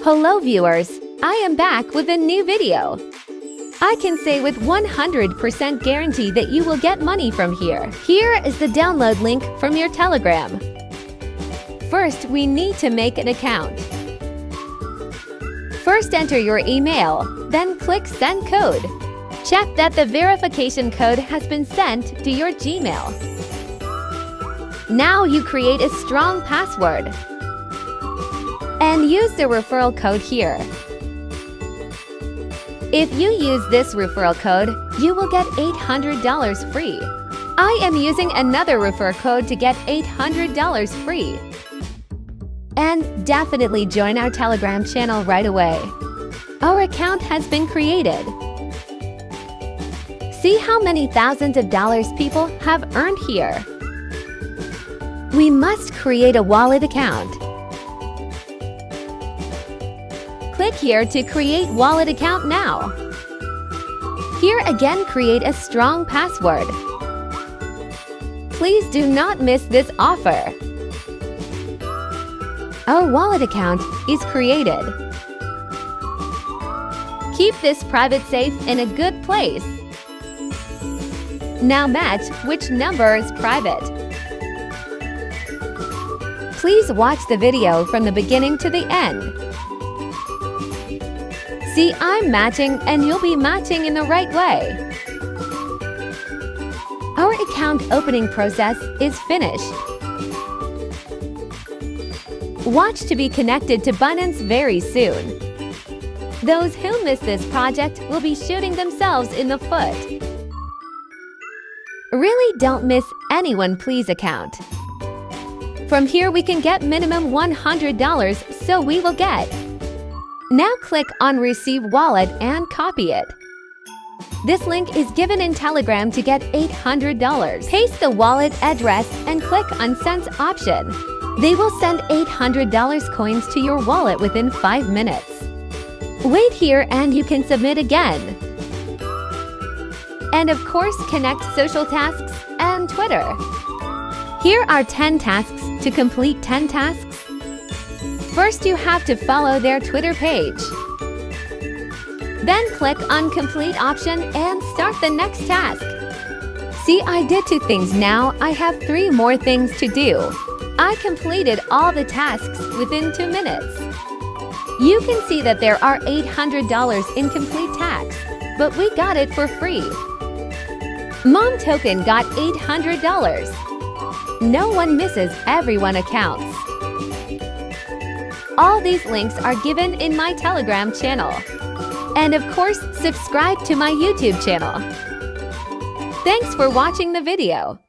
Hello viewers, I am back with a new video. I can say with 100% guarantee that you will get money from here. Here is the download link from your Telegram. First, we need to make an account. First, enter your email, then click Send Code. Check that the verification code has been sent to your Gmail. Now you create a strong password and use the referral code here. If you use this referral code, you will get $800 free. I am using another refer code to get $800 free. And definitely join our Telegram channel right away. Our account has been created. See how many thousands of dollars people have earned here. We must create a wallet account. Click here to create wallet account now. Here again, create a strong password. Please do not miss this offer. Our wallet account is created. Keep this private safe in a good place. Now match which number is private. Please watch the video from the beginning to the end. See, I'm matching and you'll be matching in the right way. Our account opening process is finished. Watch to be connected to Binance very soon. Those who miss this project will be shooting themselves in the foot. Really don't miss anyone please account. From here we can get minimum $100, so we will get. Now click on Receive Wallet and copy it. This link is given in Telegram to get $800. Paste the wallet address and click on Send option. They will send $800 coins to your wallet within 5 minutes. Wait here and you can submit again. And of course, connect social tasks and Twitter. Here are 10 tasks to complete 10 tasks. First, you have to follow their Twitter page. Then click on Complete option and start the next task. See, I did 2 things now. I have 3 more things to do. I completed all the tasks within 2 minutes. You can see that there are $800 in complete tasks, but we got it for free. Mom Token got $800. No one misses, everyone accounts. All these links are given in my Telegram channel. And of course, subscribe to my YouTube channel. Thanks for watching the video.